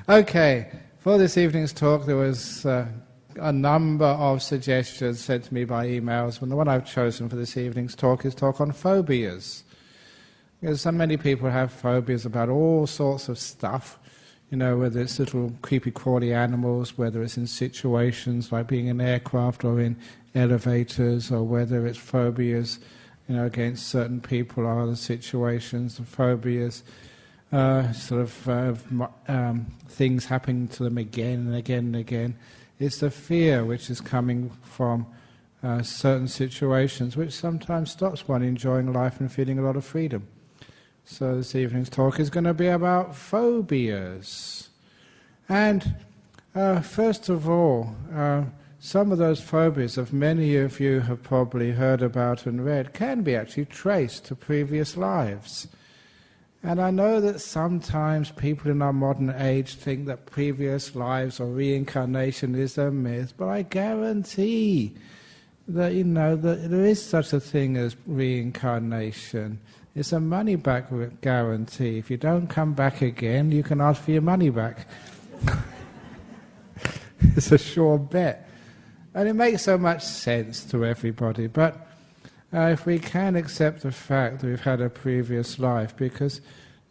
Okay, for this evening's talk there was a number of suggestions sent to me by emails, and the one I've chosen for this evening's talk is talk on phobias. Because so many people have phobias about all sorts of stuff, whether it's little creepy crawly animals, whether it's in situations like being in aircraft or in elevators, or whether it's phobias against certain people or other situations, and phobias things happening to them again and again and again. It's the fear which is coming from certain situations, which sometimes stops one enjoying life and feeling a lot of freedom. So this evening's talk is going to be about phobias. And first of all, some of those phobias that many of you have probably heard about and read can be actually traced to previous lives. And I know that sometimes people in our modern age think that previous lives or reincarnation is a myth, but I guarantee that, that there is such a thing as reincarnation. It's a money-back guarantee. If you don't come back again, you can ask for your money back. It's a sure bet. And it makes so much sense to everybody. But if we can accept the fact that we've had a previous life, because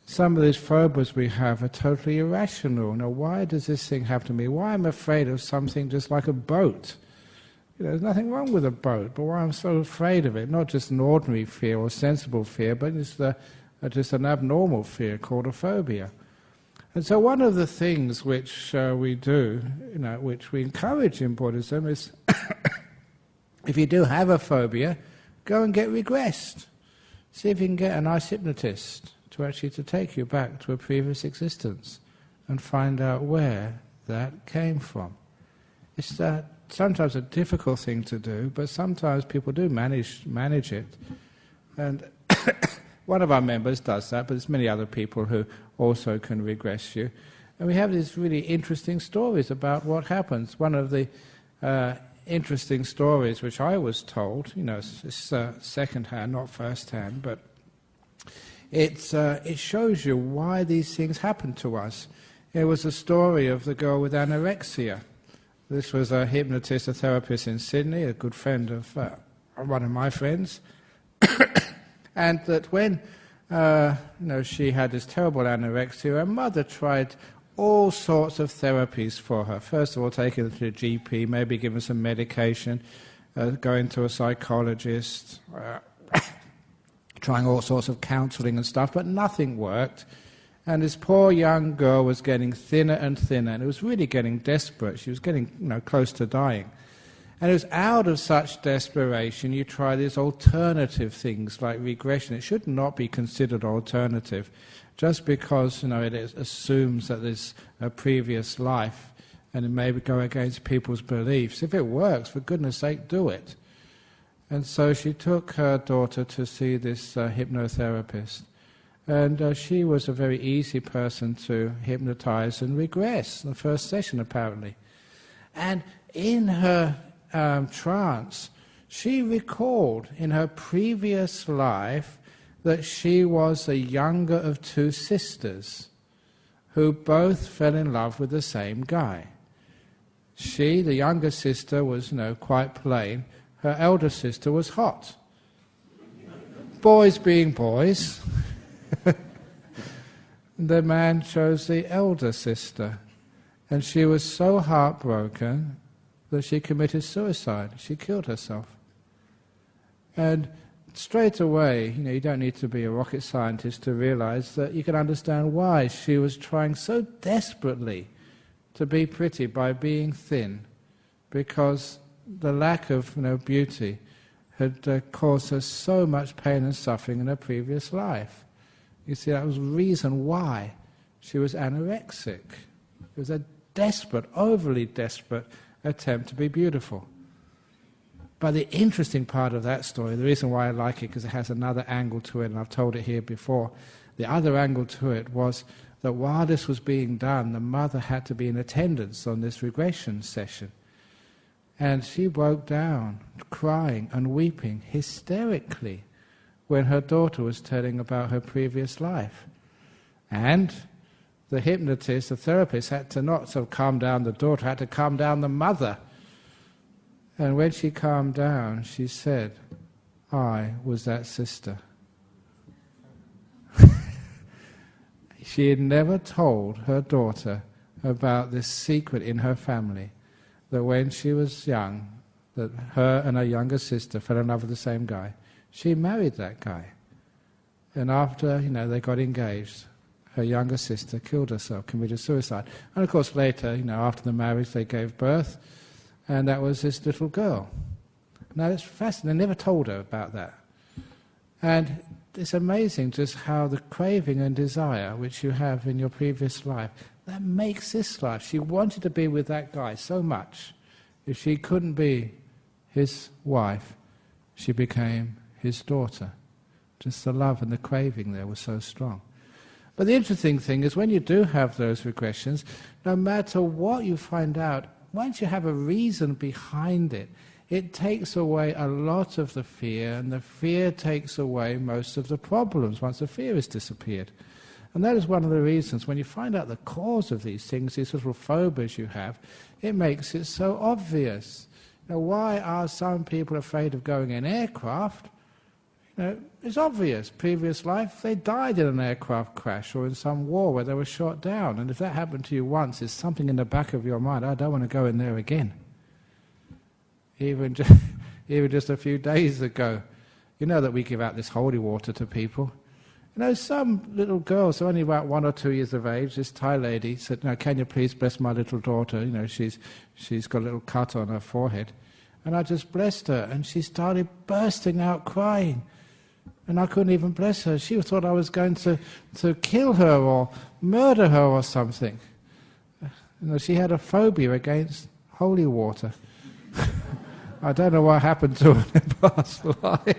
some of these phobias we have are totally irrational. Now, why does this thing happen to me? Why am I afraid of something just like a boat? There's nothing wrong with a boat, but why I'm so afraid of it? Not just an ordinary fear or sensible fear, but it's just an abnormal fear called a phobia. And so one of the things which we do, which we encourage in Buddhism is if you do have a phobia, go and get regressed. See if you can get a nice hypnotist to take you back to a previous existence and find out where that came from. It's sometimes a difficult thing to do, but sometimes people do manage it. And one of our members does that, but there's many other people who also can regress you. And we have these really interesting stories about what happens. One of the interesting stories which I was told, it's second-hand, not first-hand, but it shows you why these things happen to us. It was a story of the girl with anorexia. This was a hypnotist, a therapist in Sydney, a good friend of one of my friends, and that when she had this terrible anorexia, her mother tried all sorts of therapies for her. First of all, taking her to a GP, maybe giving her some medication, going to a psychologist, trying all sorts of counselling and stuff, but nothing worked. And this poor young girl was getting thinner and thinner, and it was really getting desperate. She was getting close to dying. And it was out of such desperation you try these alternative things like regression. It should not be considered alternative, just because it assumes that there's a previous life, and it may go against people's beliefs. If it works, for goodness sake, do it. And so she took her daughter to see this hypnotherapist. And she was a very easy person to hypnotize and regress in the first session, apparently. And in her trance, she recalled in her previous life that she was the younger of two sisters who both fell in love with the same guy. She, the younger sister, was quite plain. Her elder sister was hot. Boys being boys. The man chose the elder sister, and she was so heartbroken that she committed suicide. She killed herself. And straight away, you don't need to be a rocket scientist to realize that you can understand why she was trying so desperately to be pretty by being thin, because the lack of beauty had caused her so much pain and suffering in her previous life. You see, that was the reason why she was anorexic. It was a desperate, overly desperate attempt to be beautiful. But the interesting part of that story, the reason why I like it, because it has another angle to it, and I've told it here before, the other angle to it was that while this was being done, the mother had to be in attendance on this regression session. And she broke down, crying and weeping hysterically, when her daughter was telling about her previous life. And the hypnotist, the therapist, had to not sort of calm down the daughter, had to calm down the mother. And when she calmed down, she said, "I was that sister." She had never told her daughter about this secret in her family, that when she was young, that her and her younger sister fell in love with the same guy. She married that guy. And after, they got engaged, her younger sister killed herself, committed suicide. And of course later, after the marriage, they gave birth, and that was this little girl. Now it's fascinating, they never told her about that. And it's amazing just how the craving and desire which you have in your previous life, that makes this life. She wanted to be with that guy so much. If she couldn't be his wife, she became his daughter. Just the love and the craving there was so strong. But the interesting thing is when you do have those regressions, no matter what you find out, once you have a reason behind it, it takes away a lot of the fear, and the fear takes away most of the problems once the fear has disappeared. And that is one of the reasons, when you find out the cause of these things, these little phobias you have, it makes it so obvious. Why are some people afraid of going in aircraft? It's obvious. Previous life, they died in an aircraft crash or in some war where they were shot down. And if that happened to you once, there's something in the back of your mind, I don't want to go in there again. Even just a few days ago, that we give out this holy water to people. Some little girls, only about 1 or 2 years of age, this Thai lady said, "Now, can you please bless my little daughter? She's got a little cut on her forehead." And I just blessed her, and she started bursting out crying. And I couldn't even bless her. She thought I was going to kill her or murder her or something. She had a phobia against holy water. I don't know what happened to her in her past life.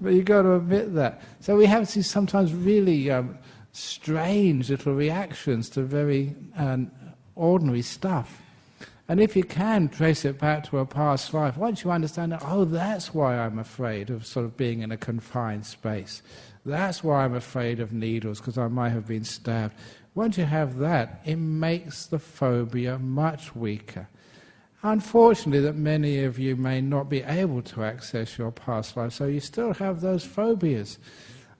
But you've got to admit that. So we have these sometimes really strange little reactions to very ordinary stuff. And if you can trace it back to a past life, once you understand that, that's why I'm afraid of sort of being in a confined space. That's why I'm afraid of needles, because I might have been stabbed. Once you have that, it makes the phobia much weaker. Unfortunately, that many of you may not be able to access your past life, so you still have those phobias.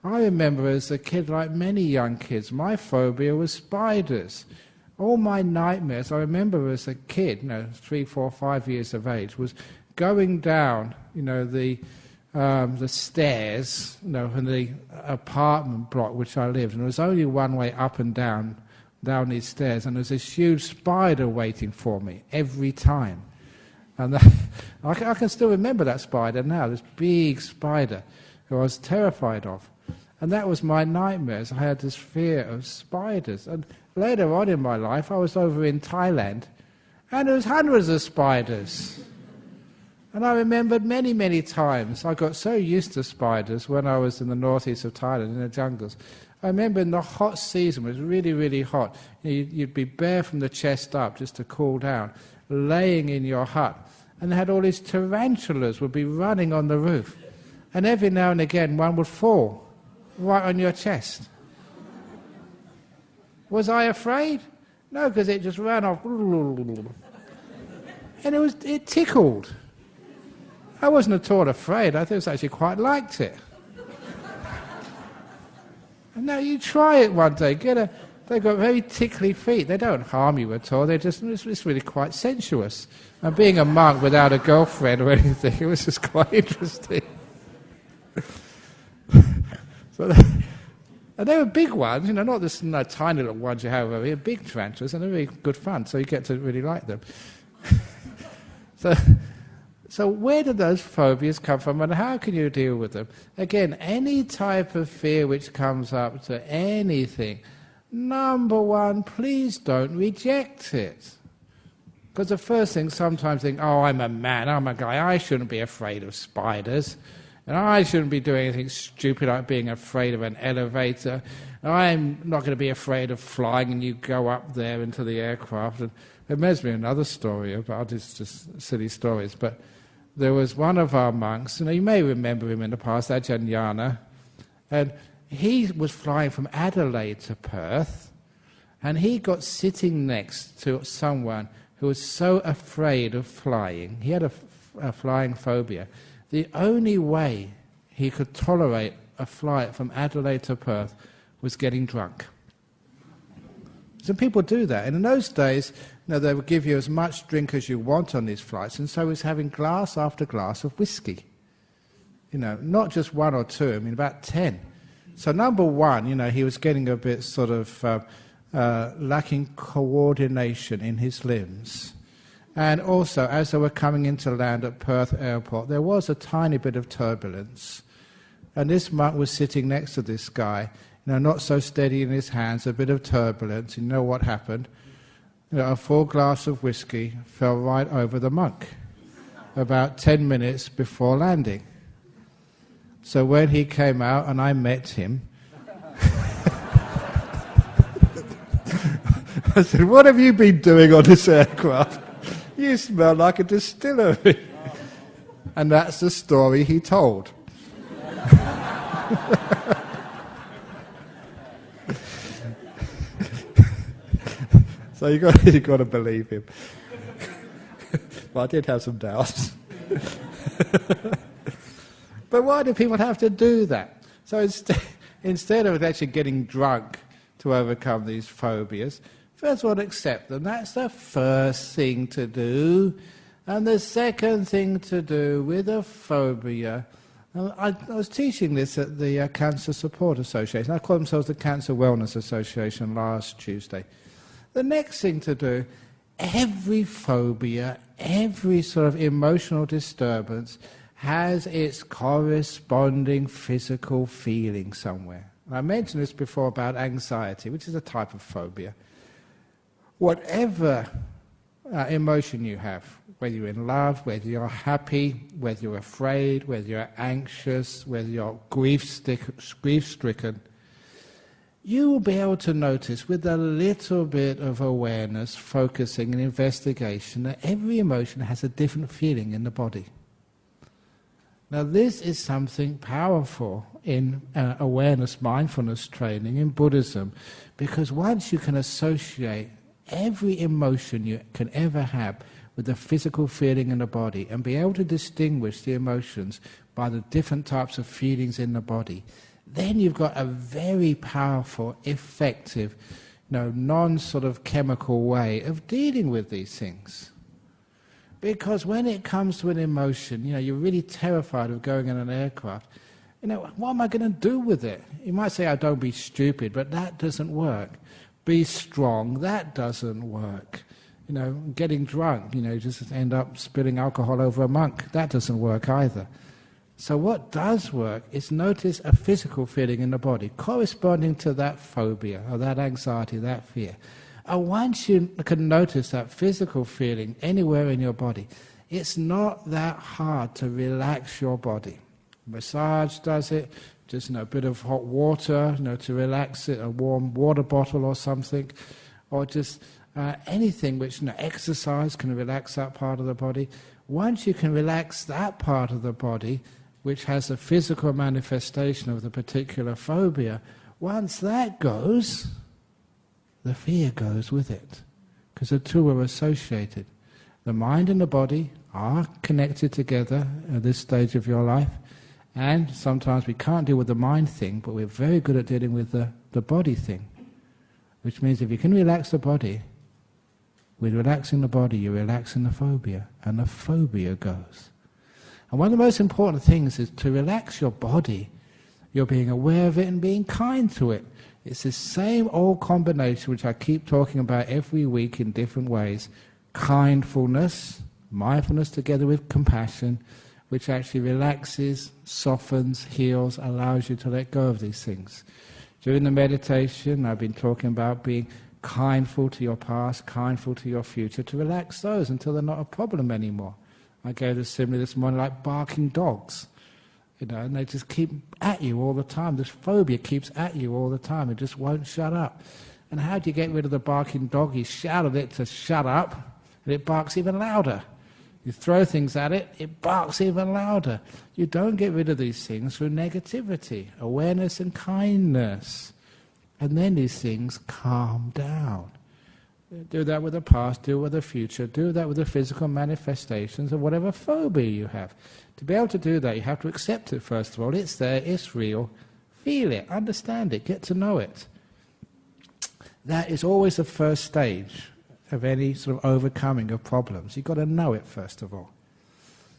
I remember as a kid, like many young kids, my phobia was spiders. All my nightmares, I remember as a kid, 3, 4, 5 years of age, was going down, the stairs, in the apartment block which I lived, and there was only one way up and down these stairs, and there was this huge spider waiting for me every time. And I can still remember that spider now, this big spider who I was terrified of. And that was my nightmares. I had this fear of spiders. And later on in my life, I was over in Thailand, and there was hundreds of spiders. And I remembered many, many times, I got so used to spiders when I was in the northeast of Thailand, in the jungles. I remember in the hot season, it was really, really hot, you'd be bare from the chest up just to cool down, laying in your hut, and they had all these tarantulas would be running on the roof. And every now and again, one would fall right on your chest. Was I afraid? No, because it just ran off. And it tickled. I wasn't at all afraid. I think I actually quite liked it. And now you try it one day. They've got very tickly feet. They don't harm you at all. It's really quite sensuous. And being a monk without a girlfriend or anything, it was just quite interesting. And they were big ones, not this tiny little ones you have over here, big tarantulas, and they're really good fun, so you get to really like them. So where do those phobias come from, and how can you deal with them? Again, any type of fear which comes up to anything, number one, please don't reject it. Because the first thing, sometimes think, I'm a man, I'm a guy, I shouldn't be afraid of spiders. And I shouldn't be doing anything stupid like being afraid of an elevator. I'm not going to be afraid of flying, and you go up there into the aircraft. And it reminds me of another story about just silly stories. But there was one of our monks, you may remember him in the past, Ajahn, and he was flying from Adelaide to Perth, and he got sitting next to someone who was so afraid of flying. He had a flying phobia. The only way he could tolerate a flight from Adelaide to Perth was getting drunk. So people do that. And in those days, they would give you as much drink as you want on these flights, and so he was having glass after glass of whiskey. Not just one or two, about 10. So number one, he was getting a bit sort of lacking coordination in his limbs. And also, as they were coming into land at Perth Airport, there was a tiny bit of turbulence. And this monk was sitting next to this guy, not so steady in his hands, a bit of turbulence. You know what happened? A full glass of whiskey fell right over the monk about 10 minutes before landing. So when he came out and I met him, I said, "What have you been doing on this aircraft? You smell like a distillery." And that's the story he told. So you got to believe him. Well, I did have some doubts. But why do people have to do that? So instead of actually getting drunk to overcome these phobias, first of all, accept them. That's the first thing to do. And the second thing to do with a phobia, I was teaching this at the Cancer Support Association. I call themselves the Cancer Wellness Association last Tuesday. The next thing to do, every phobia, every sort of emotional disturbance has its corresponding physical feeling somewhere. And I mentioned this before about anxiety, which is a type of phobia. Whatever emotion you have, whether you're in love, whether you're happy, whether you're afraid, whether you're anxious, whether you're grief-stricken, you will be able to notice with a little bit of awareness, focusing and investigation, that every emotion has a different feeling in the body. Now this is something powerful in awareness, mindfulness training in Buddhism, because once you can associate every emotion you can ever have with the physical feeling in the body and be able to distinguish the emotions by the different types of feelings in the body, then you've got a very powerful, effective, non-sort of chemical way of dealing with these things. Because when it comes to an emotion, you're really terrified of going in an aircraft, what am I going to do with it? You might say, "Oh, don't be stupid," but that doesn't work. Be strong, that doesn't work. Getting drunk, just end up spilling alcohol over a monk, that doesn't work either. So what does work is notice a physical feeling in the body corresponding to that phobia or that anxiety, that fear. And once you can notice that physical feeling anywhere in your body, it's not that hard to relax your body. Massage does it, just a bit of hot water to relax it, a warm water bottle or something, or just anything which exercise can relax that part of the body. Once you can relax that part of the body, which has a physical manifestation of the particular phobia, once that goes, the fear goes with it, because the two are associated. The mind and the body are connected together at this stage of your life, and sometimes we can't deal with the mind thing, but we're very good at dealing with the body thing, which means if you can relax the body, with relaxing the body, you're relaxing the phobia, and the phobia goes. And one of the most important things is to relax your body. You're being aware of it and being kind to it. It's the same old combination which I keep talking about every week in different ways. Kindfulness, mindfulness together with compassion, which actually relaxes, softens, heals, allows you to let go of these things. During the meditation, I've been talking about being kindful to your past, kindful to your future, to relax those until they're not a problem anymore. I gave the simile this morning like barking dogs, and they just keep at you all the time. This phobia keeps at you all the time. It just won't shut up. And how do you get rid of the barking dog? You shout at it to shut up, and it barks even louder. You throw things at it, it barks even louder. You don't get rid of these things through negativity, awareness and kindness. And then these things calm down. Do that with the past, do it with the future, do that with the physical manifestations of whatever phobia you have. To be able to do that, you have to accept it first of all. It's there, it's real. Feel it, understand it, get to know it. That is always the first stage of any sort of overcoming of problems. You've got to know it first of all.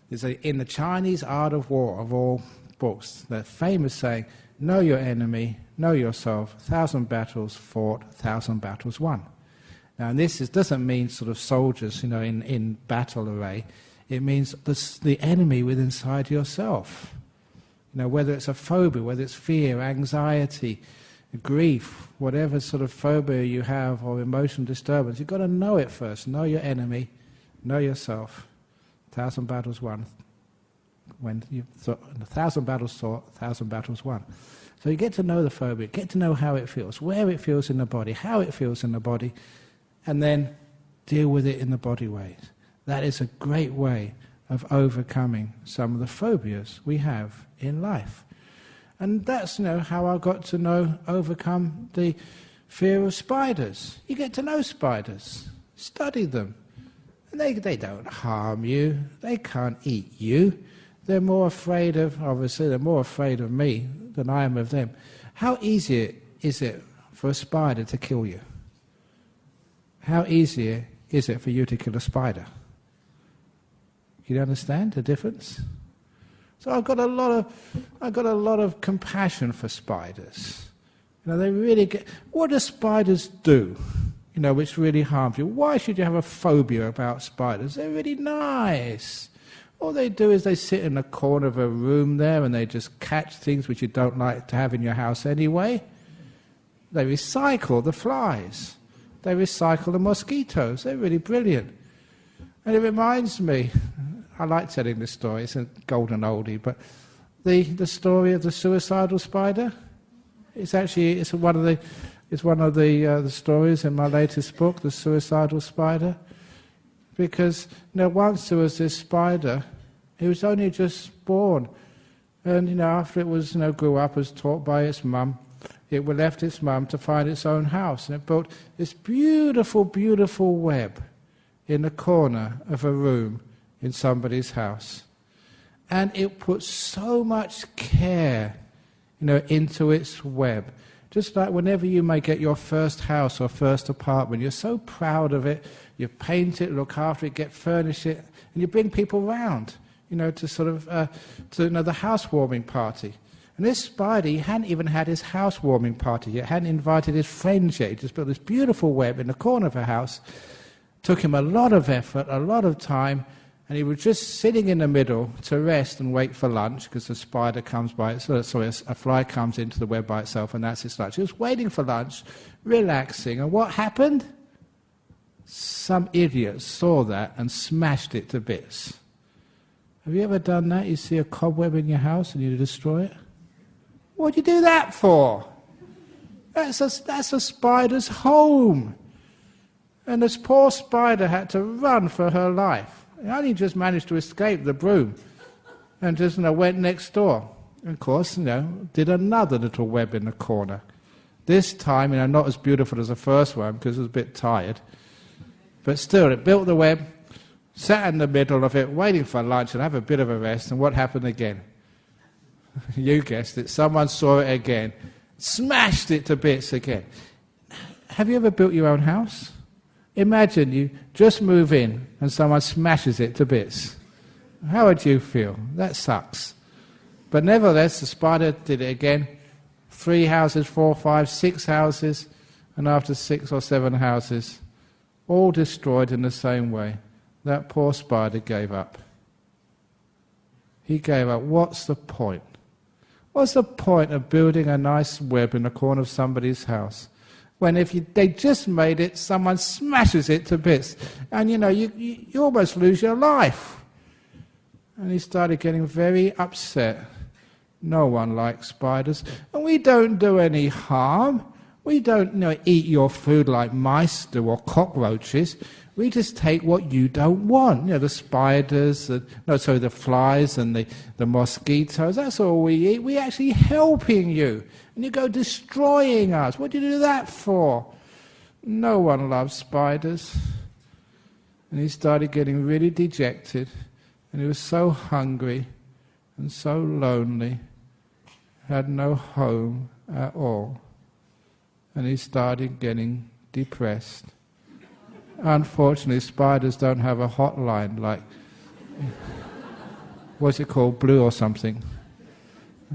In the Chinese art of war, of all books, the famous saying, know your enemy, know yourself, 1,000 battles fought, 1,000 battles won. Now, and this doesn't mean sort of soldiers, in battle array. It means the enemy within inside yourself. Whether it's a phobia, whether it's fear, anxiety, grief, whatever sort of phobia you have or emotional disturbance, you've got to know it first. Know your enemy, know yourself. 1,000 battles won. When 1,000 battles fought, 1,000 battles won. So you get to know the phobia, get to know how it feels, where it feels in the body, how it feels in the body, and then deal with it in the body ways. That is a great way of overcoming some of the phobias we have in life. And that's how I got to overcome the fear of spiders. You get to know spiders, study them. And they don't harm you, they can't eat you. They're more afraid of me than I am of them. How easy is it for a spider to kill you? How easy is it for you to kill a spider? You understand the difference? So I've got a lot of compassion for spiders. They really get. What do spiders do? Which really harms you. Why should you have a phobia about spiders? They're really nice. All they do is they sit in a corner of a room there and they just catch things which you don't like to have in your house anyway. They recycle the flies. They recycle the mosquitoes. They're really brilliant. And it reminds me, I like telling this story, it's a golden oldie, but the story of the suicidal spider, it's one of the stories in my latest book, The Suicidal Spider. Because once there was this spider, it was only just born, and after it was grew up, was taught by its mum, it left its mum to find its own house, and it built this beautiful, beautiful web in the corner of a room in somebody's house. And it put so much care, into its web. Just like whenever you may get your first house or first apartment, you're so proud of it, you paint it, look after it, furnish it, and you bring people round, to sort of, the housewarming party. And this spider, he hadn't even had his housewarming party yet, hadn't invited his friends yet. He just built this beautiful web in the corner of a house. Took him a lot of effort, a lot of time, and he was just sitting in the middle to rest and wait for lunch, because the spider comes by, a fly comes into the web by itself, and that's its lunch. He was waiting for lunch, relaxing, and what happened? Some idiot saw that and smashed it to bits. Have you ever done that? You see a cobweb in your house and you destroy it? What do you do that for? That's a spider's home. And this poor spider had to run for her life. It only just managed to escape the broom and just went next door. And of course, did another little web in the corner. This time, not as beautiful as the first one because it was a bit tired. But still, it built the web, sat in the middle of it, waiting for lunch and have a bit of a rest. And what happened again? You guessed it. Someone saw it again, smashed it to bits again. Have you ever built your own house? Imagine you just move in and someone smashes it to bits. How would you feel? That sucks. But nevertheless, the spider did it again. 3 houses, 4, 5, 6 houses, and after 6 or 7 houses, all destroyed in the same way, that poor spider gave up. He gave up. What's the point? What's the point of building a nice web in the corner of somebody's house when they just made it, someone smashes it to bits, and you almost lose your life? And he started getting very upset. No one likes spiders, and we don't do any harm. We don't, eat your food like mice do or cockroaches. We just take what you don't want. The spiders, the flies and the mosquitoes, that's all we eat. We're actually helping you. And you go destroying us. What do you do that for? No one loves spiders. And he started getting really dejected. And he was so hungry and so lonely. Had no home at all. And he started getting depressed. Unfortunately, spiders don't have a hotline like, what's it called, Blue or something.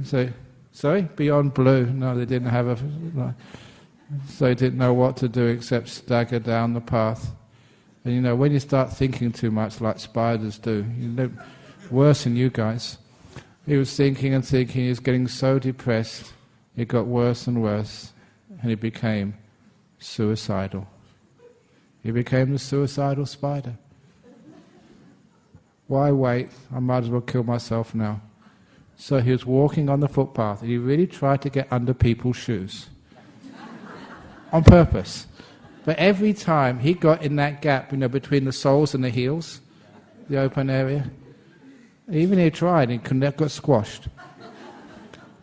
So, sorry, Beyond Blue. No, they didn't have a. So he didn't know what to do except stagger down the path. And when you start thinking too much, like spiders do, worse than you guys. He was thinking and thinking. He was getting so depressed. It got worse and worse. And he became suicidal. He became the suicidal spider. Why wait? I might as well kill myself now. So he was walking on the footpath, and he really tried to get under people's shoes. On purpose. But every time he got in that gap, between the soles and the heels, the open area, even he tried, he got squashed.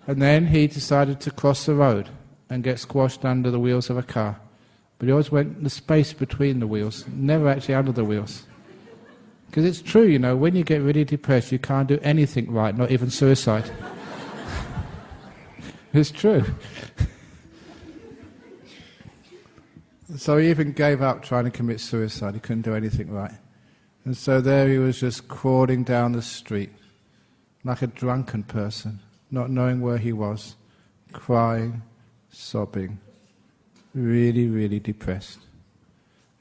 And then he decided to cross the road and get squashed under the wheels of a car. But he always went in the space between the wheels, never actually under the wheels. Because it's true, when you get really depressed, you can't do anything right, not even suicide. It's true. So he even gave up trying to commit suicide. He couldn't do anything right. And so there he was, just crawling down the street like a drunken person, not knowing where he was, crying, sobbing, really, really depressed.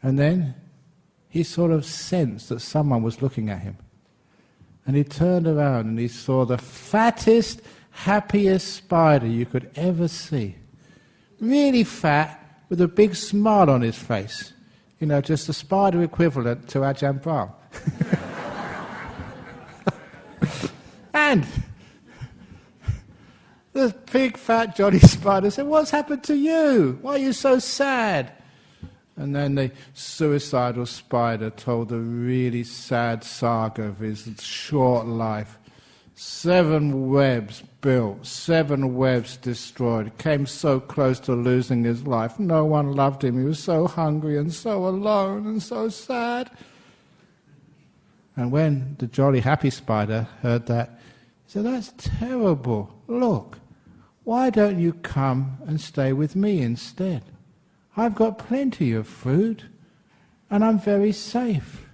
And then he sort of sensed that someone was looking at him. And he turned around and he saw the fattest, happiest spider you could ever see. Really fat, with a big smile on his face. Just the spider equivalent to Ajahn Brahm. And the big fat Johnny spider said, "What's happened to you? Why are you so sad?" And then the suicidal spider told a really sad saga of his short life. 7 webs built, 7 webs destroyed. Came so close to losing his life. No one loved him. He was so hungry and so alone and so sad. And when the jolly happy spider heard that, he said, "That's terrible. Look, why don't you come and stay with me instead? I've got plenty of food and I'm very safe."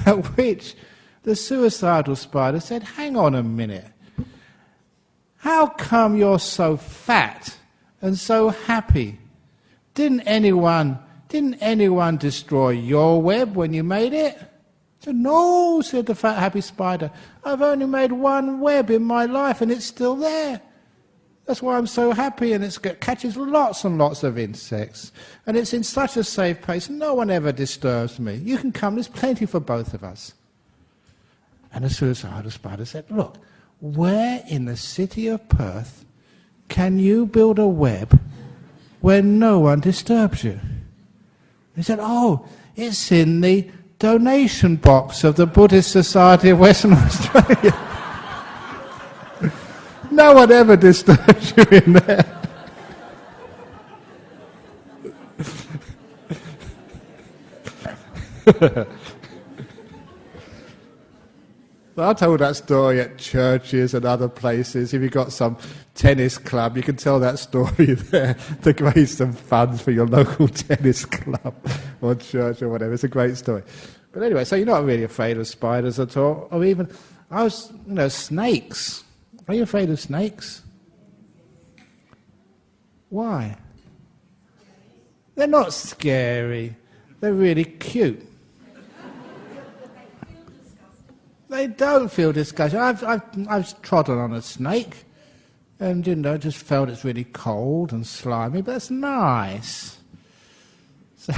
At which the suicidal spider said, "Hang on a minute. How come you're so fat and so happy? Didn't anyone destroy your web when you made it?" He said, "No," said the fat happy spider. "I've only made 1 web in my life and it's still there. That's why I'm so happy, and it catches lots and lots of insects. And it's in such a safe place, no one ever disturbs me. You can come, there's plenty for both of us." And the suicidal spider said, "Look, where in the city of Perth can you build a web where no one disturbs you?" He said, "Oh, it's in the donation box of the Buddhist Society of Western Australia. No one ever disturbs you in there." I told that story at churches and other places. If you've got some tennis club, you can tell that story there to raise some funds for your local tennis club or church or whatever. It's a great story. But anyway, so you're not really afraid of spiders at all, or even, snakes. Are you afraid of snakes? Why? They're not scary. They're really cute. They don't feel disgusting. I've trodden on a snake, and just felt it's really cold and slimy, but that's nice. So,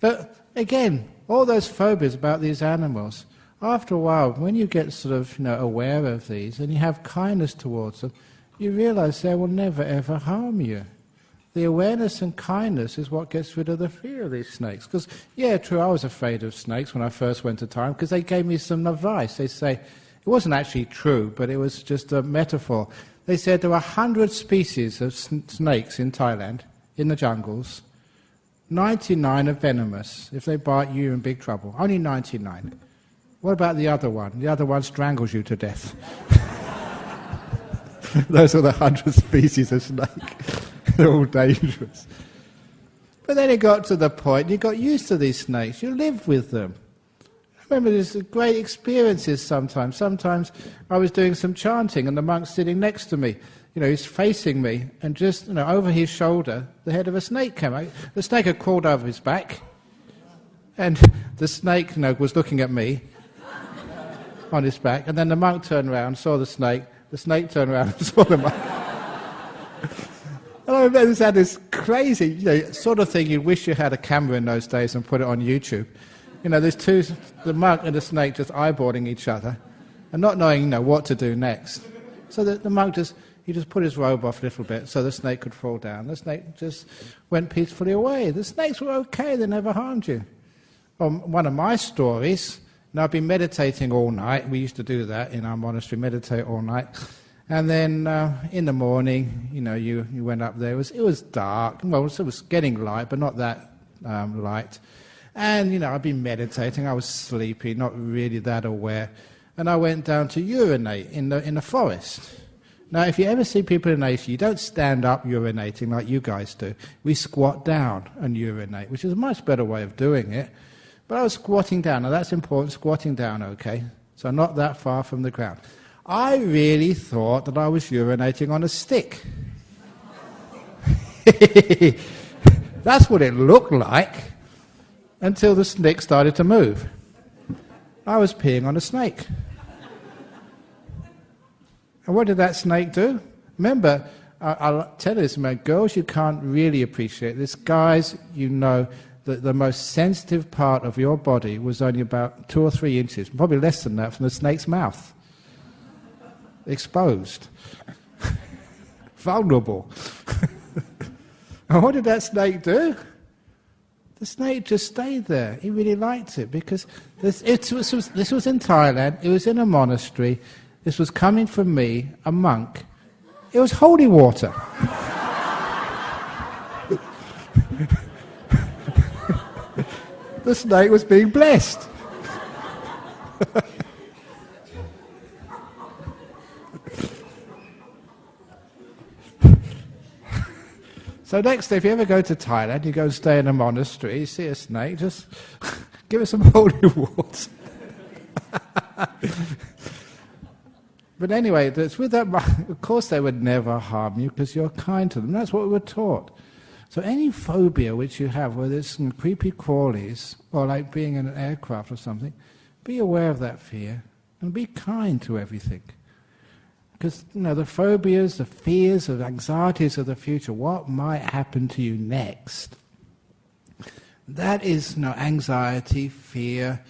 but again, all those phobias about these animals. After a while, when you get sort of aware of these and you have kindness towards them, you realise they will never ever harm you. the awareness and kindness is what gets rid of the fear of these snakes. Because, yeah, true, I was afraid of snakes when I first went to Thailand, because they gave me some advice. They say, it wasn't actually true, but it was just a metaphor. They said there are 100 species of snakes in Thailand, in the jungles. 99 are venomous. If they bite you, you're in big trouble. Only 99. What about the other one? The other one strangles you to death. Those are the 100 species of snake. They're all dangerous. But then it got to the point, you got used to these snakes. You lived with them. I remember there's great experiences sometimes. Sometimes I was doing some chanting and the monk's sitting next to me. He's facing me, and just, over his shoulder, the head of a snake came out. The snake had crawled over his back, and the snake, was looking at me on his back, and then the monk turned around, saw the snake turned around and saw the monk. And I remember had this crazy, sort of thing, you wish you had a camera in those days and put it on YouTube. There's two, the monk and the snake just eyeballing each other, and not knowing, what to do next. So the monk he just put his robe off a little bit so the snake could fall down. The snake just went peacefully away. The snakes were okay, they never harmed you. One of my stories, I've been meditating all night. We used to do that in our monastery, meditate all night. And then in the morning, you went up there. It was dark. Well, it was getting light, but not that light. And, I've been meditating. I was sleepy, not really that aware. And I went down to urinate in the forest. Now, if you ever see people in Asia, you don't stand up urinating like you guys do. We squat down and urinate, which is a much better way of doing it. But I was squatting down. Now, that's important, squatting down, okay? So not that far from the ground. I really thought that I was urinating on a stick. That's what it looked like until the stick started to move. I was peeing on a snake. And what did that snake do? Remember, I'll tell you this, man, girls, you can't really appreciate this. Guys, that the most sensitive part of your body was only about 2 or 3 inches, probably less than that, from the snake's mouth. Exposed. Vulnerable. And what did that snake do? The snake just stayed there. He really liked it, because this was in Thailand, it was in a monastery. This was coming from me, a monk. It was holy water. The snake was being blessed. So next, if you ever go to Thailand, you go and stay in a monastery, you see a snake, just give it some holy water. But anyway, it's with that, of course they would never harm you because you're kind to them. That's what we were taught. So any phobia which you have, whether it's some creepy crawlies or like being in an aircraft or something, be aware of that fear and be kind to everything. Because, the phobias, the fears, the anxieties of the future, what might happen to you next, that is anxiety, fear.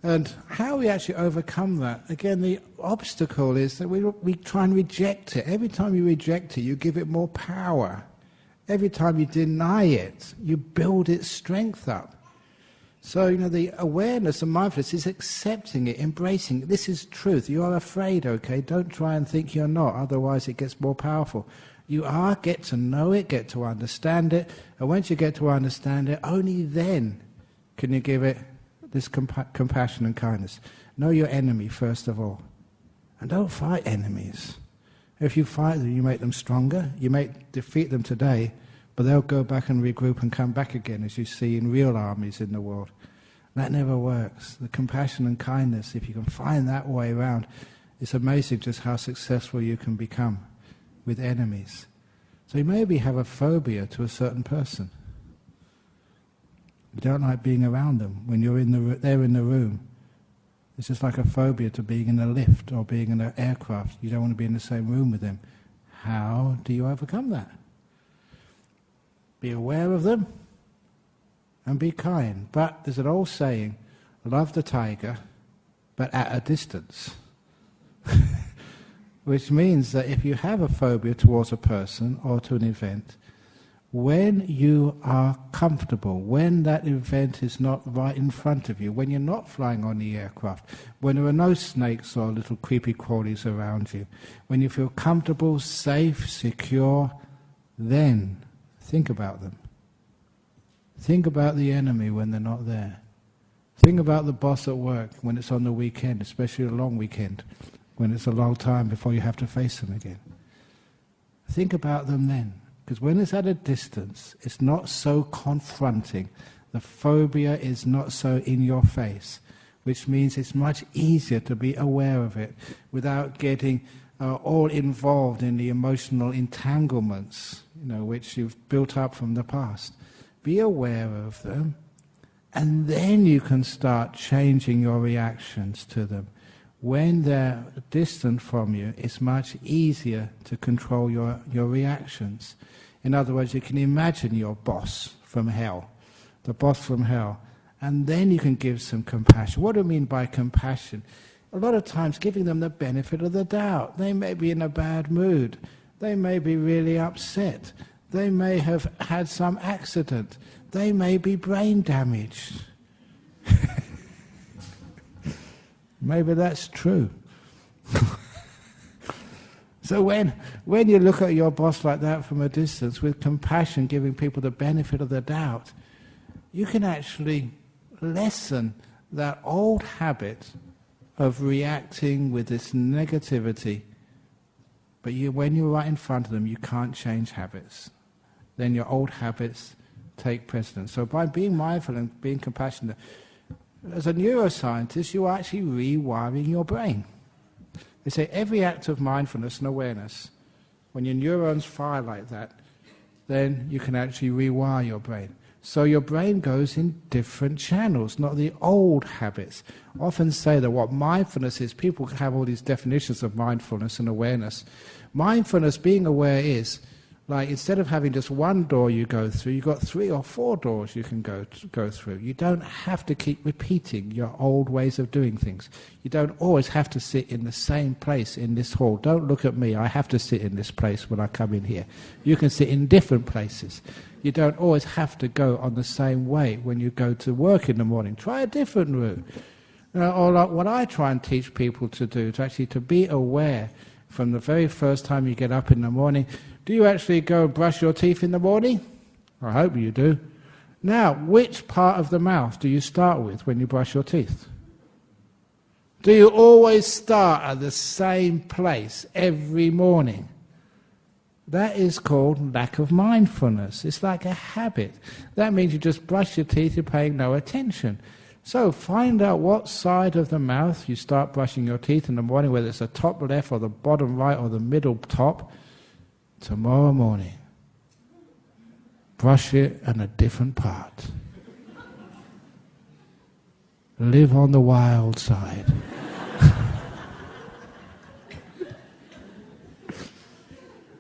And how we actually overcome that, again, the obstacle is that we try and reject it. Every time you reject it, you give it more power. Every time you deny it, you build its strength up. So, the awareness and mindfulness is accepting it, embracing it. This is truth. You are afraid, okay? Don't try and think you're not, otherwise it gets more powerful. You are, get to know it, get to understand it, and once you get to understand it, only then can you give it this compassion and kindness. Know your enemy, first of all. And don't fight enemies. If you fight them, you make them stronger. You may defeat them today, but they'll go back and regroup and come back again, as you see in real armies in the world. That never works. The compassion and kindness, if you can find that way around, it's amazing just how successful you can become with enemies. So you maybe have a phobia to a certain person. You don't like being around them when you're they're in the room. It's just like a phobia to being in a lift or being in an aircraft. You don't want to be in the same room with them. How do you overcome that? Be aware of them and be kind. But there's an old saying, love the tiger, but at a distance. Which means that if you have a phobia towards a person or to an event, When you are comfortable, when that event is not right in front of you, when you're not flying on the aircraft, when there are no snakes or little creepy crawlies around you, when you feel comfortable, safe, secure, then think about them. Think about the enemy when they're not there. Think about the boss at work when it's on the weekend, especially a long weekend, when it's a long time before you have to face them again. Think about them then. Because when it's at a distance, it's not so confronting. The phobia is not so in your face, which means it's much easier to be aware of it without getting all involved in the emotional entanglements, which you've built up from the past. Be aware of them, and then you can start changing your reactions to them. When they're distant from you, it's much easier to control your reactions. In other words, you can imagine your boss from hell, the boss from hell, and then you can give some compassion. What do I mean by compassion? A lot of times giving them the benefit of the doubt. They may be in a bad mood. They may be really upset. They may have had some accident. They may be brain damaged. Maybe that's true. So when you look at your boss like that from a distance, with compassion, giving people the benefit of the doubt, you can actually lessen that old habit of reacting with this negativity. But when you're right in front of them, you can't change habits. Then your old habits take precedence. So by being mindful and being compassionate, as a neuroscientist, you're actually rewiring your brain. They say every act of mindfulness and awareness, when your neurons fire like that, then you can actually rewire your brain. So your brain goes in different channels, not the old habits. I often say that what mindfulness is, people have all these definitions of mindfulness and awareness. Mindfulness, being aware, is like instead of having just one door you go through, you've got 3 or 4 doors you can go through. You don't have to keep repeating your old ways of doing things. You don't always have to sit in the same place in this hall. Don't look at me, I have to sit in this place when I come in here. You can sit in different places. You don't always have to go on the same way when you go to work in the morning. Try a different route. Or like what I try and teach people to do, to be aware from the very first time you get up in the morning. Do you actually go and brush your teeth in the morning? I hope you do. Now, which part of the mouth do you start with when you brush your teeth? Do you always start at the same place every morning? That is called lack of mindfulness. It's like a habit. That means you just brush your teeth, you're paying no attention. So find out what side of the mouth you start brushing your teeth in the morning, whether it's the top left or the bottom right or the middle top. Tomorrow morning, brush it on a different part. Live on the wild side.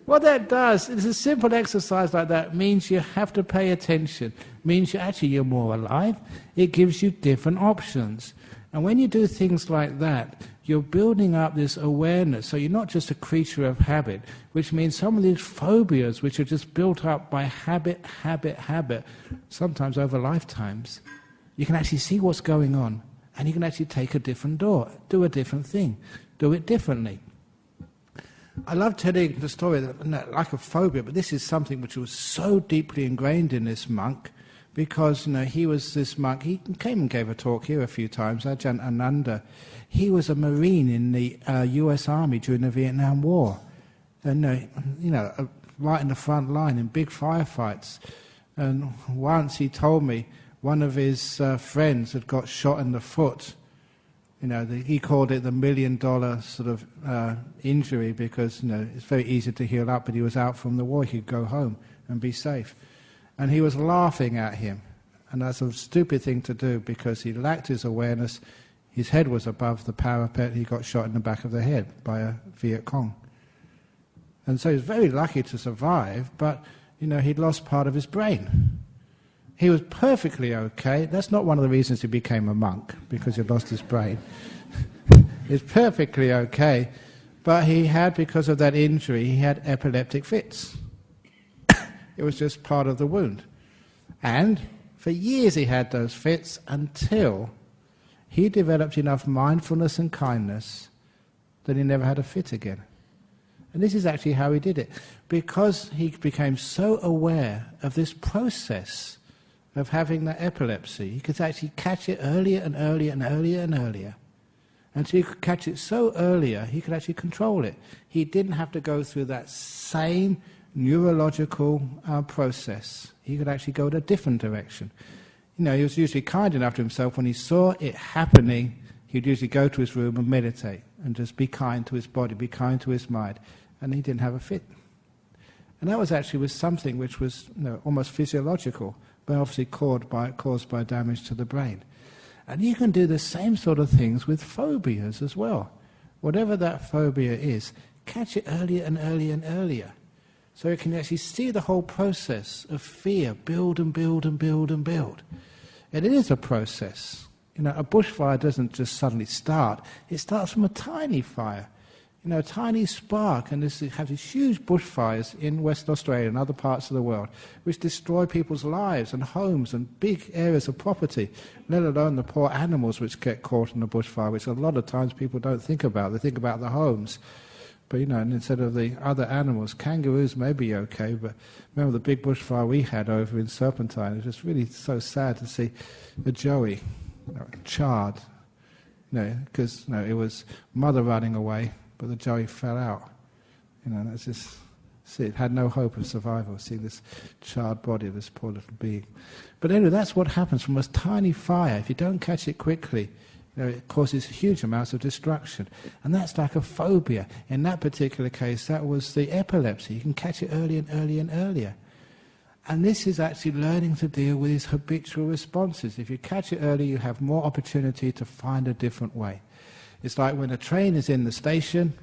What that does, it's a simple exercise like that, means you have to pay attention, means you're more alive, it gives you different options. And when you do things like that, you're building up this awareness, so you're not just a creature of habit, which means some of these phobias which are just built up by habit, sometimes over lifetimes, you can actually see what's going on, and you can actually take a different door, do a different thing, do it differently. I love telling the story, like a phobia, but this is something which was so deeply ingrained in this monk, because he was this monk. He came and gave a talk here a few times, Ajahn Ananda. He was a Marine in the US Army during the Vietnam War, and right in the front line in big firefights. And once he told me one of his friends had got shot in the foot. He called it the $1 million sort of injury because it's very easy to heal up, but he was out from the war. He could go home and be safe. And he was laughing at him. And that's a stupid thing to do because he lacked his awareness. His head was above the parapet. He got shot in the back of the head by a Viet Cong. And so he was very lucky to survive, but he'd lost part of his brain. He was perfectly okay. That's not one of the reasons he became a monk, because he lost his brain. He's perfectly okay. But he had, because of that injury, he had epileptic fits. It was just part of the wound. And for years he had those fits until he developed enough mindfulness and kindness that he never had a fit again. And this is actually how he did it. Because he became so aware of this process of having that epilepsy, he could actually catch it earlier and earlier and earlier and earlier. And so he could catch it so earlier, he could actually control it. He didn't have to go through that same neurological process. He could actually go in a different direction. He was usually kind enough to himself. When he saw it happening, he'd usually go to his room and meditate and just be kind to his body, be kind to his mind. And he didn't have a fit. And that was actually something which was almost physiological, but obviously caused by damage to the brain. And you can do the same sort of things with phobias as well. Whatever that phobia is, catch it earlier and earlier and earlier. So you can actually see the whole process of fear build and build and build and build. And it is a process. A bushfire doesn't just suddenly start. It starts from a tiny fire. A tiny spark, and have these huge bushfires in Western Australia and other parts of the world, which destroy people's lives and homes and big areas of property, let alone the poor animals which get caught in a bushfire, which a lot of times people don't think about. They think about the homes. But, and instead of the other animals, kangaroos may be okay, but remember the big bushfire we had over in Serpentine? It was just really so sad to see a joey charred, because it was mother running away, but the joey fell out. That's just, it had no hope of survival, seeing this charred body of this poor little being. But anyway, that's what happens from a tiny fire. If you don't catch it quickly, it causes huge amounts of destruction. And that's like a phobia. In that particular case, that was the epilepsy. You can catch it earlier and earlier and earlier. And this is actually learning to deal with these habitual responses. If you catch it early, you have more opportunity to find a different way. It's like when a train is in the station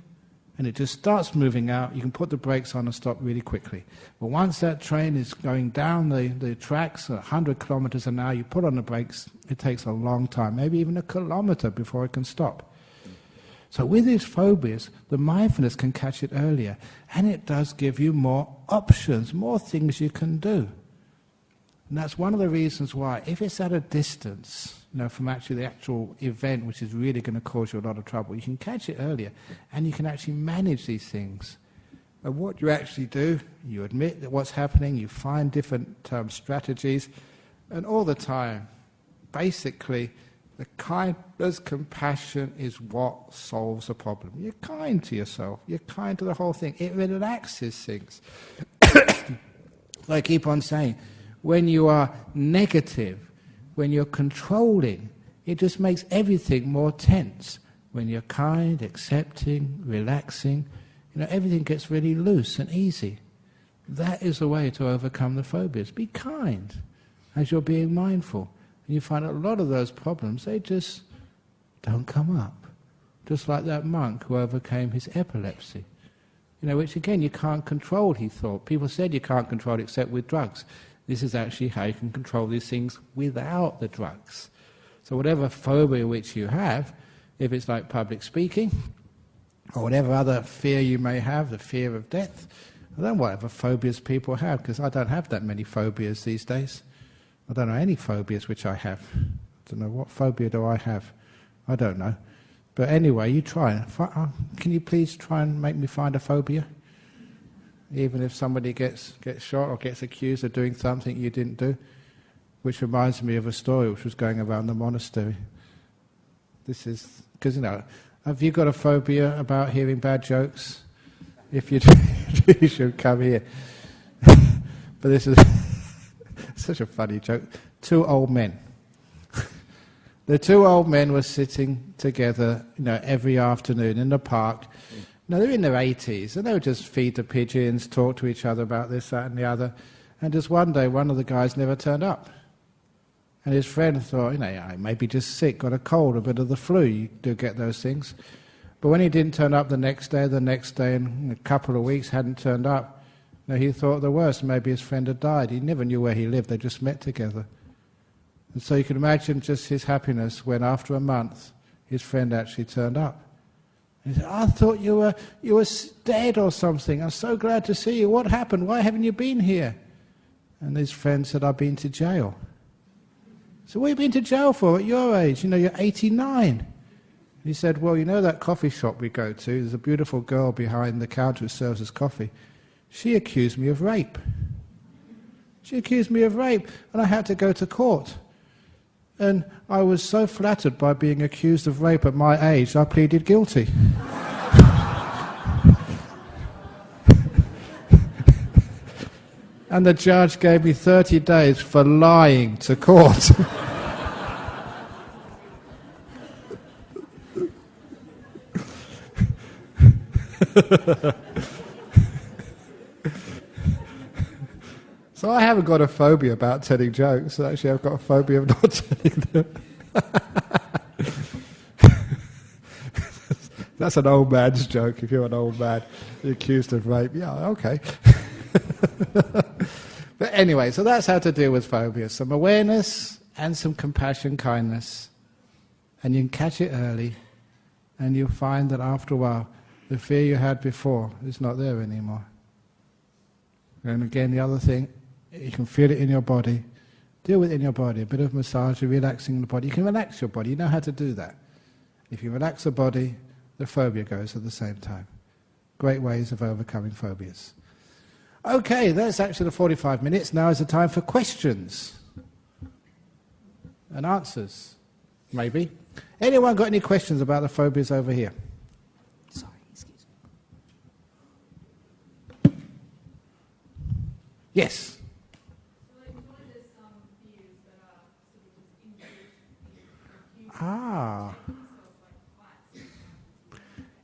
and it just starts moving out, you can put the brakes on and stop really quickly. But once that train is going down the tracks at 100 kilometers an hour, you put on the brakes, it takes a long time, maybe even a kilometer before it can stop. So with these phobias, the mindfulness can catch it earlier, and it does give you more options, more things you can do. And that's one of the reasons why, if it's at a distance, from actually the actual event, which is really going to cause you a lot of trouble, you can catch it earlier, and you can actually manage these things. And what you actually do, you admit that what's happening, you find different strategies, and all the time, basically, the kindness, compassion is what solves a problem. You're kind to yourself. You're kind to the whole thing. It relaxes things. I keep on saying, when you are negative, when you're controlling, it just makes everything more tense. When you're kind, accepting, relaxing, everything gets really loose and easy. That is the way to overcome the phobias. Be kind as you're being mindful. And you find a lot of those problems, they just don't come up. Just like that monk who overcame his epilepsy. Which again you can't control, he thought. People said you can't control it except with drugs. This is actually how you can control these things without the drugs. So whatever phobia which you have, if it's like public speaking, or whatever other fear you may have, the fear of death, I don't know whatever phobias people have, because I don't have that many phobias these days. I don't know any phobias which I have. I don't know, what phobia do I have? I don't know. But anyway, you try. Can you please try and make me find a phobia? Even if somebody gets shot or gets accused of doing something you didn't do, which reminds me of a story which was going around the monastery. This is, because have you got a phobia about hearing bad jokes? If you do, you should come here. But this is such a funny joke. Two old men. The two old men were sitting together, every afternoon in the park. They're in their 80s, and they would just feed the pigeons, talk to each other about this, that, and the other. And just one day, one of the guys never turned up. And his friend thought, I may be just sick, got a cold, a bit of the flu. You do get those things. But when he didn't turn up the next day, and a couple of weeks hadn't turned up, he thought the worst. Maybe his friend had died. He never knew where he lived. They just met together. And so you can imagine just his happiness when, after a month, his friend actually turned up. He said, I thought you were dead or something. I'm so glad to see you. What happened? Why haven't you been here? And his friend said, I've been to jail. So what have you been to jail for at your age? You're 89. He said, well, that coffee shop we go to, there's a beautiful girl behind the counter who serves us coffee. She accused me of rape. She accused me of rape, and I had to go to court. And I was so flattered by being accused of rape at my age, I pleaded guilty. And the judge gave me 30 days for lying to court. So I haven't got a phobia about telling jokes. Actually, I've got a phobia of not telling them. That's an old man's joke. If you're an old man, you're accused of rape. Yeah, okay. But anyway, so that's how to deal with phobia. Some awareness and some compassion, kindness. And you can catch it early, and you'll find that after a while, the fear you had before is not there anymore. And again, the other thing, you can feel it in your body. Deal with it in your body. A bit of massage, relaxing the body. You can relax your body. You know how to do that. If you relax the body, the phobia goes at the same time. Great ways of overcoming phobias. Okay, that's actually the 45 minutes. Now is the time for questions and answers, maybe. Anyone got any questions about the phobias over here? Sorry, excuse me. Yes.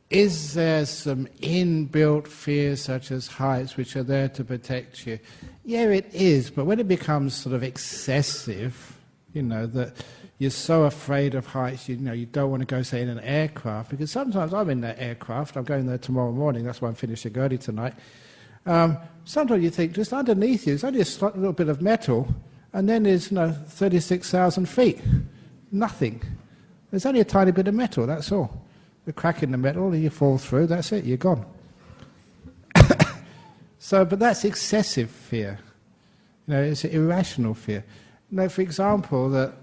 Is there some inbuilt fears such as heights which are there to protect you? Yeah, it is, but when it becomes sort of excessive, that you're so afraid of heights, you don't want to go, say, in an aircraft, because sometimes I'm in that aircraft, I'm going there tomorrow morning, that's why I'm finishing early tonight. Sometimes you think, just underneath you, there's only a little bit of metal, and then there's 36,000 feet. Nothing. There's only a tiny bit of metal, that's all. The crack in the metal, and you fall through, that's it, you're gone. But that's excessive fear. It's irrational fear. For example, that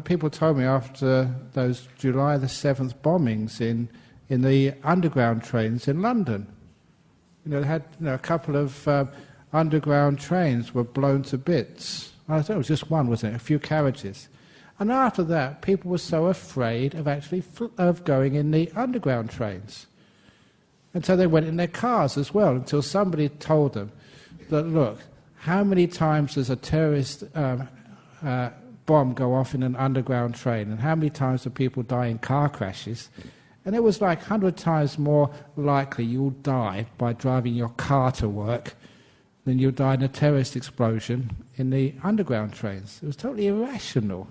people told me after those July the 7th bombings in the underground trains in London. They had a couple of underground trains were blown to bits. I thought it was just one, wasn't it? A few carriages. And after that, people were so afraid of actually of going in the underground trains. And so they went in their cars as well, until somebody told them that, look, how many times does a terrorist bomb go off in an underground train, and how many times do people die in car crashes? And it was like 100 times more likely you'll die by driving your car to work than you'll die in a terrorist explosion in the underground trains. It was totally irrational.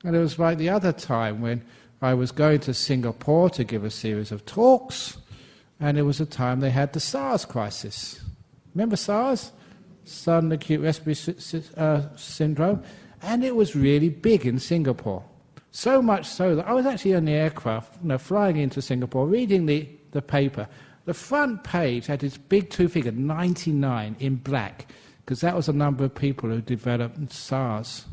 And it was like the other time when I was going to Singapore to give a series of talks, and it was a time they had the SARS crisis. Remember SARS? Sudden acute respiratory syndrome. And it was really big in Singapore. So much so that I was actually on the aircraft, flying into Singapore, reading the paper. The front page had this big two-figure, 99 in black, because that was the number of people who developed SARS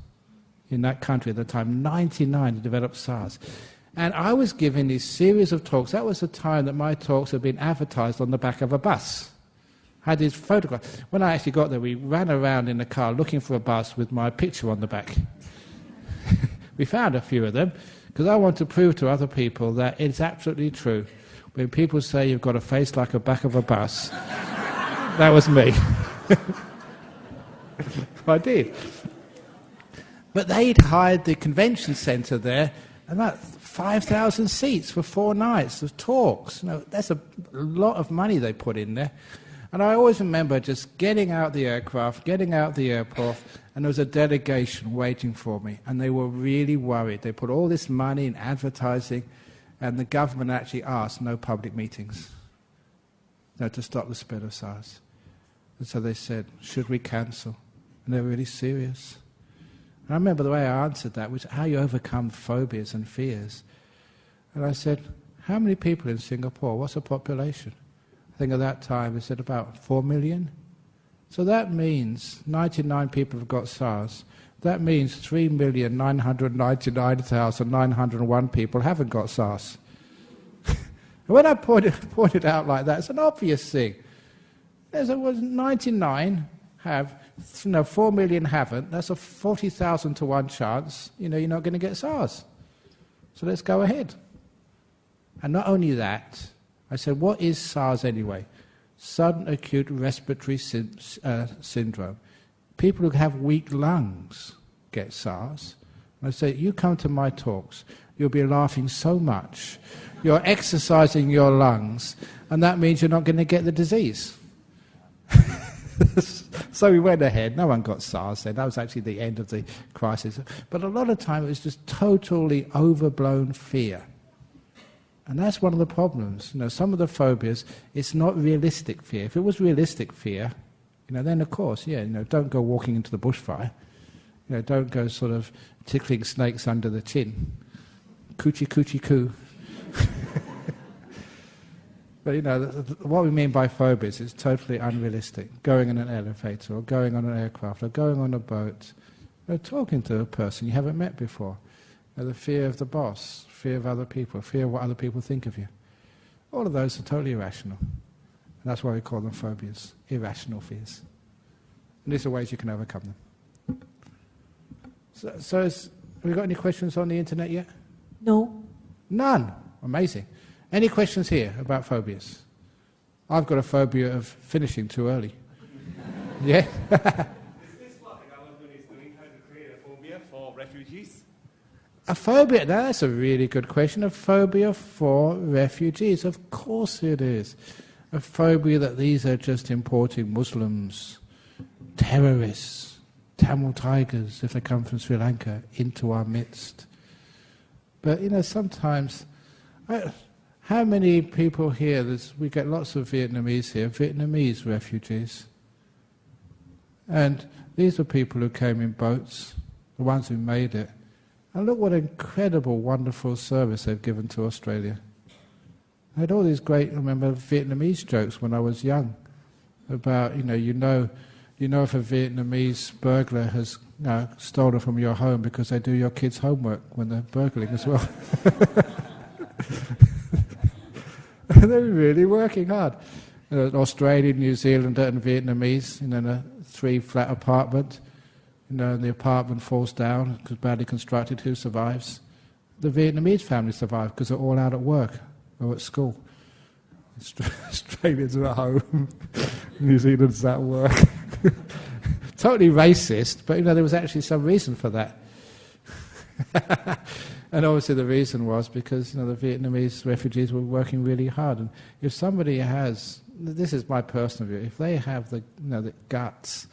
in that country at the time. 99 had developed SARS. And I was giving this series of talks. That was the time that my talks had been advertised on the back of a bus. I had this photograph. When I actually got there, we ran around in the car looking for a bus with my picture on the back. We found a few of them, because I want to prove to other people that it's absolutely true. When people say you've got a face like the back of a bus, that was me. I did. But they'd hired the convention centre there, and about 5,000 seats for 4 nights of talks. That's a lot of money they put in there. And I always remember just getting out the aircraft, getting out the airport, and there was a delegation waiting for me, and they were really worried. They put all this money in advertising, and the government actually asked no public meetings, to stop the spread of SARS. And so they said, should we cancel? And they were really serious. And I remember the way I answered that was how you overcome phobias and fears. And I said, how many people in Singapore? What's the population? I think at that time they said about 4 million. So that means 99 people have got SARS. That means 3,999,901 people haven't got SARS. When I point it out like that, it's an obvious thing. There's 99 have, 4 million haven't. That's a 40,000 to 1 chance. You're not going to get SARS. So let's go ahead. And not only that, I said, what is SARS anyway? Sudden acute respiratory syndrome. People who have weak lungs get SARS. And I say, you come to my talks, you'll be laughing so much. You're exercising your lungs, and that means you're not going to get the disease. So we went ahead. No one got SARS then. That was actually the end of the crisis. But a lot of time it was just totally overblown fear. And that's one of the problems. Some of the phobias, it's not realistic fear. If it was realistic fear, then of course, don't go walking into the bushfire. Don't go sort of tickling snakes under the chin. Coochie coochie coo. But what we mean by phobias is totally unrealistic. Going in an elevator, or going on an aircraft, or going on a boat, or talking to a person you haven't met before. The fear of the boss, fear of other people, fear of what other people think of you. All of those are totally irrational. And that's why we call them phobias, irrational fears. And these are ways you can overcome them. So have we got any questions on the internet yet? No. None. Amazing. Any questions here about phobias? I've got a phobia of finishing too early. Yeah? Is this what the government is doing, how to create a phobia for refugees? A phobia? That's a really good question. A phobia for refugees. Of course it is. A phobia that these are just importing Muslims, terrorists, Tamil tigers, if they come from Sri Lanka, into our midst. But, sometimes... how many people here, we get lots of Vietnamese here, Vietnamese refugees. And these are people who came in boats, the ones who made it. And look what incredible, wonderful service they've given to Australia. I had all these great, I remember Vietnamese jokes when I was young about, you know if a Vietnamese burglar has stolen from your home because they do your kids' homework when they're burgling as well. They're really working hard. An Australian, New Zealander and Vietnamese in a 3-flat apartment. And the apartment falls down because badly constructed. Who survives? The Vietnamese family survive because they're all out at work or at school. Australians are at home. New Zealanders at work. Totally racist, but there was actually some reason for that. And obviously the reason was because the Vietnamese refugees were working really hard. And if somebody has, this is my personal view, if they have the guts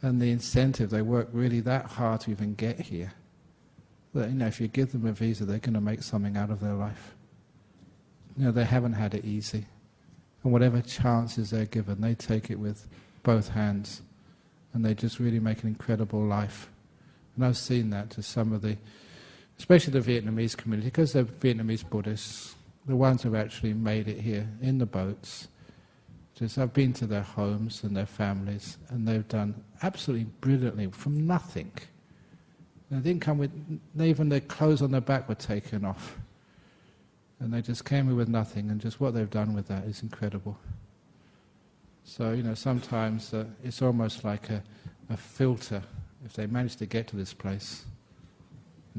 and the incentive, they work really that hard to even get here, that if you give them a visa, they're going to make something out of their life. They haven't had it easy. And whatever chances they're given, they take it with both hands. And they just really make an incredible life. And I've seen that to some of the, especially the Vietnamese community, because they're Vietnamese Buddhists, the ones who've actually made it here in the boats. I've been to their homes and their families, and they've done absolutely brilliantly from nothing. They didn't come with, even their clothes on their back were taken off. And they just came here with nothing, and just what they've done with that is incredible. So, sometimes it's almost like a filter. If they manage to get to this place,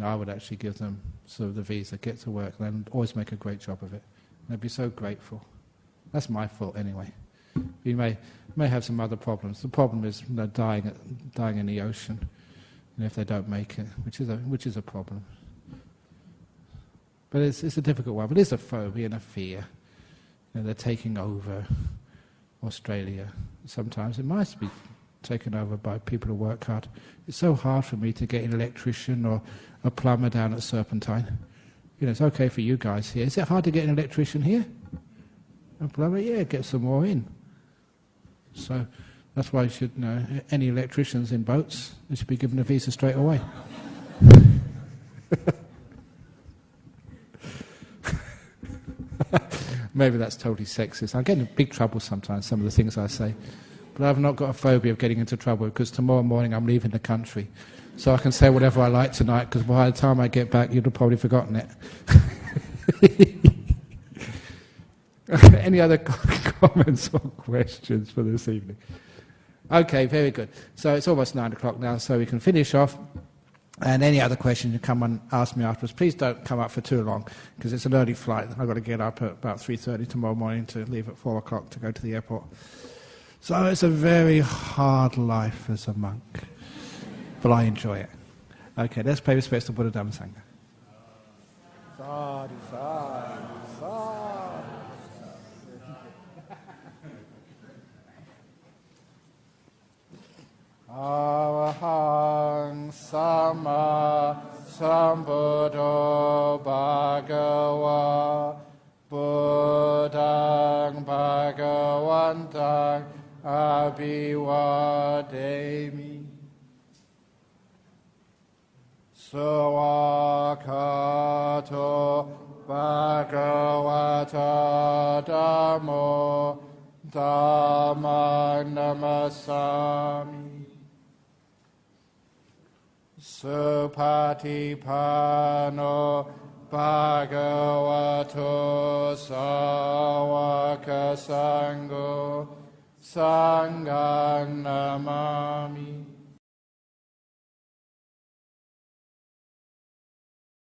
I would actually give them sort of the visa, get to work, and they'll always make a great job of it. And they'd be so grateful. That's my fault anyway. You may have some other problems. The problem is dying in the ocean, if they don't make it, which is a problem. But it's a difficult one. But it's a phobia and a fear. They're taking over Australia. Sometimes it might be taken over by people who work hard. It's so hard for me to get an electrician or a plumber down at Serpentine. It's okay for you guys here. Is it hard to get an electrician here? A plumber? Yeah, get some more in. So that's why you should any electricians in boats, they should be given a visa straight away. Maybe that's totally sexist. I get in big trouble sometimes, some of the things I say. but I've not got a phobia of getting into trouble because tomorrow morning I'm leaving the country. So I can say whatever I like tonight because by the time I get back you'd have probably forgotten it. Any other comments or questions for this evening? Okay, very good. So it's almost 9 o'clock now, so we can finish off. And any other questions, you come and ask me afterwards. Please don't come up for too long, because it's an early flight. I've got to get up at about 3:30 tomorrow morning to leave at 4 o'clock to go to the airport. So it's a very hard life as a monk, but I enjoy it. Okay, let's pay respects to Buddha Dhamma Sangha. Sadhu, sadhu, sadhu. Arahang Sama Sambuddho Bhagava Buddhang Bhagavantang Abhivademi Sawakato Bhagavata Dhammo Dhammang Namasami Supatipano Bhagavato Sawaka Sangho Sanghang Namami